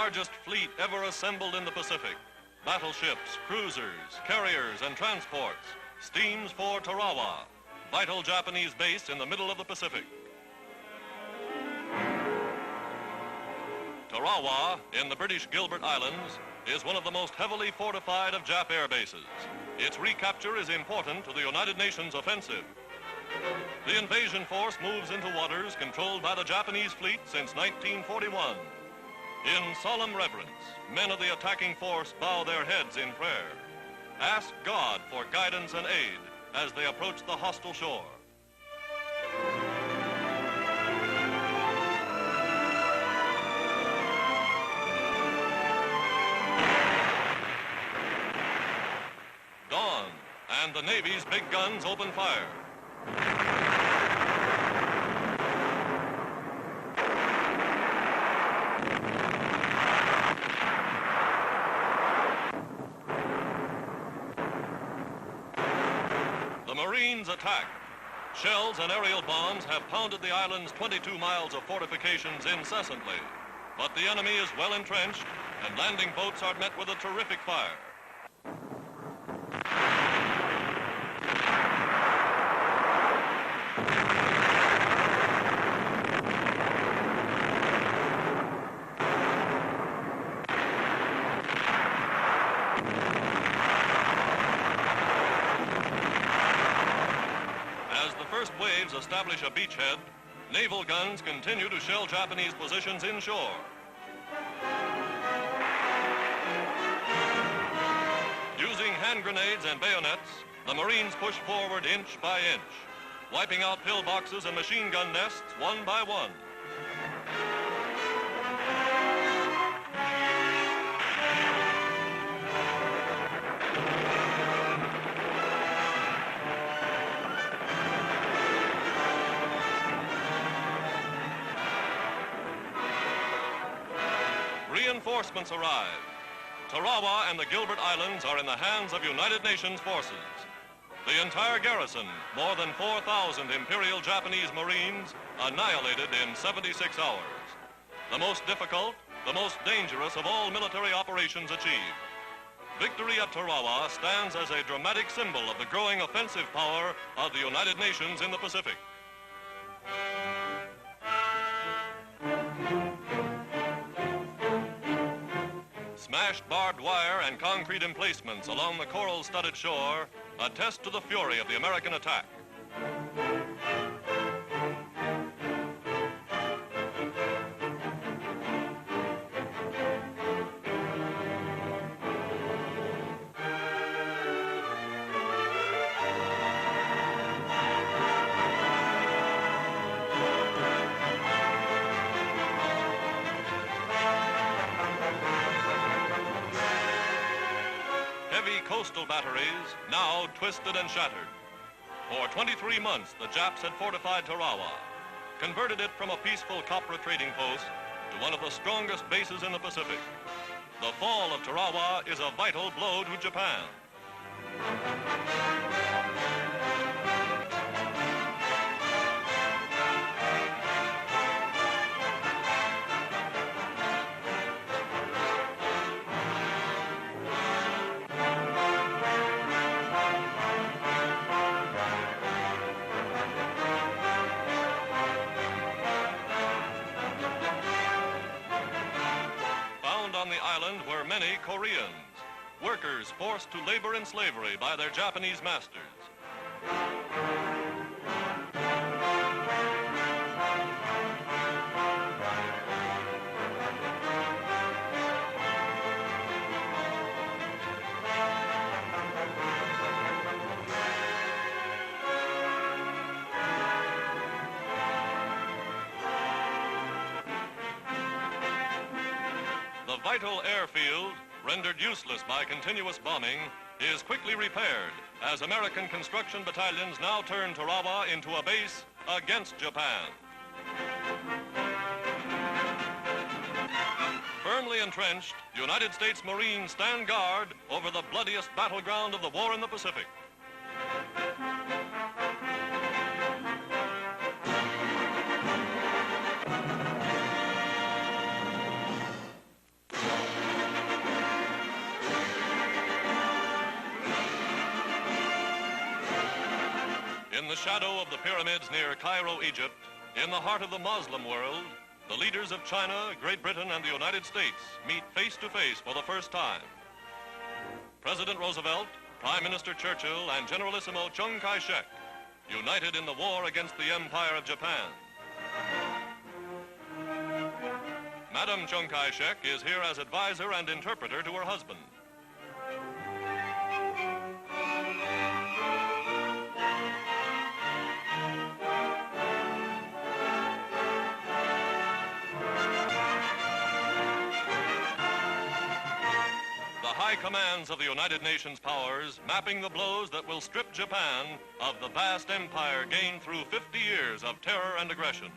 largest fleet ever assembled in the Pacific, battleships, cruisers, carriers, and transports, steams for Tarawa, vital Japanese base in the middle of the Pacific. Tarawa, in the British Gilbert Islands, is one of the most heavily fortified of Jap air bases. Its recapture is important to the United Nations offensive. The invasion force moves into waters controlled by the Japanese fleet since 1941. In solemn reverence, men of the attacking force bow their heads in prayer. Ask God for guidance and aid as they approach the hostile shore. Dawn, and the Navy's big guns open fire. The Marines attack. Shells and aerial bombs have pounded the island's 22 miles of fortifications incessantly. But the enemy is well entrenched, and landing boats are met with a terrific fire. Waves establish a beachhead, naval guns continue to shell Japanese positions inshore. Using hand grenades and bayonets, the Marines push forward inch by inch, wiping out pillboxes and machine gun nests one by one. Reinforcements arrive. Tarawa and the Gilbert Islands are in the hands of United Nations forces. The entire garrison, more than 4,000 Imperial Japanese Marines, annihilated in 76 hours. The most difficult, the most dangerous of all military operations achieved. Victory at Tarawa stands as a dramatic symbol of the growing offensive power of the United Nations in the Pacific. Smashed barbed wire and concrete emplacements along the coral-studded shore attest to the fury of the American attack. Coastal batteries, now twisted and shattered. For 23 months, the Japs had fortified Tarawa, converted it from a peaceful copra trading post to one of the strongest bases in the Pacific. The fall of Tarawa is a vital blow to Japan. On the island were many Koreans, workers forced to labor in slavery by their Japanese masters. The vital airfield, rendered useless by continuous bombing, is quickly repaired as American construction battalions now turn Tarawa into a base against Japan. Firmly entrenched, United States Marines stand guard over the bloodiest battleground of the war in the Pacific. the shadow of the pyramids near Cairo, Egypt, in the heart of the Muslim world, the leaders of China, Great Britain, and the United States meet face to face for the first time. President Roosevelt, Prime Minister Churchill, and Generalissimo Chiang Kai-shek united in the war against the Empire of Japan. Madam Chiang Kai-shek is here as advisor and interpreter to her husband. High commands of the United Nations powers mapping the blows that will strip Japan of the vast empire gained through 50 years of terror and aggression.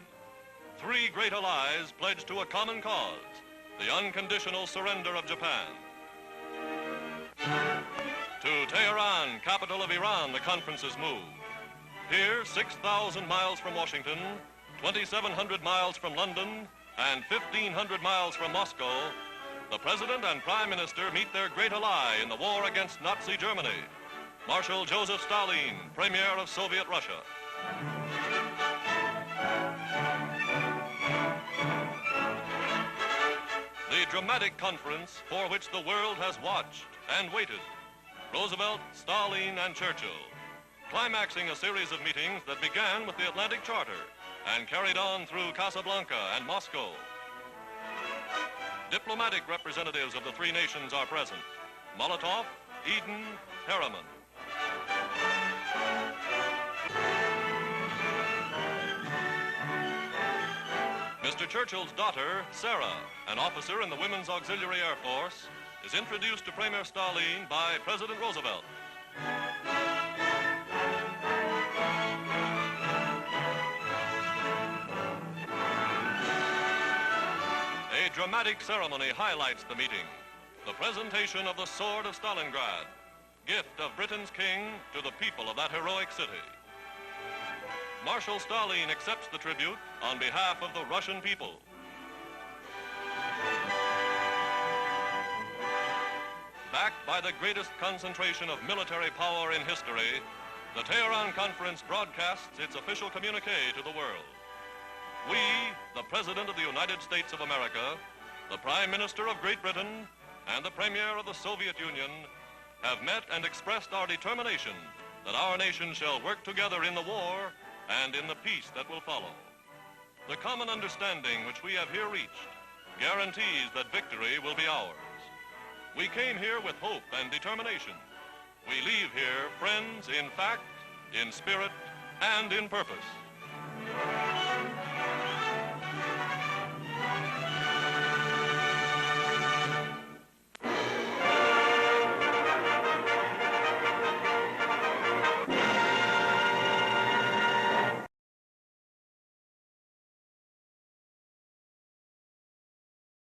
Three great allies pledged to a common cause, the unconditional surrender of Japan. To Teheran, capital of Iran, the conferences moved. Here, 6,000 miles from Washington, 2,700 miles from London, and 1,500 miles from Moscow, the President and Prime Minister meet their great ally in the war against Nazi Germany, Marshal Joseph Stalin, Premier of Soviet Russia. The dramatic conference for which the world has watched and waited. Roosevelt, Stalin, and Churchill, climaxing a series of meetings that began with the Atlantic Charter and carried on through Casablanca and Moscow. Diplomatic representatives of the three nations are present: Molotov, Eden, Harriman. Mr. Churchill's daughter, Sara, an officer in the Women's Auxiliary Air Force, is introduced to Premier Stalin by President Roosevelt. A dramatic ceremony highlights the meeting. The presentation of the Sword of Stalingrad, gift of Britain's king to the people of that heroic city. Marshal Stalin accepts the tribute on behalf of the Russian people. Backed by the greatest concentration of military power in history, the Teheran Conference broadcasts its official communique to the world. We, the President of the United States of America, the Prime Minister of Great Britain, and the Premier of the Soviet Union have met and expressed our determination that our nation shall work together in the war and in the peace that will follow. The common understanding which we have here reached guarantees that victory will be ours. We came here with hope and determination. We leave here friends in fact, in spirit, and in purpose.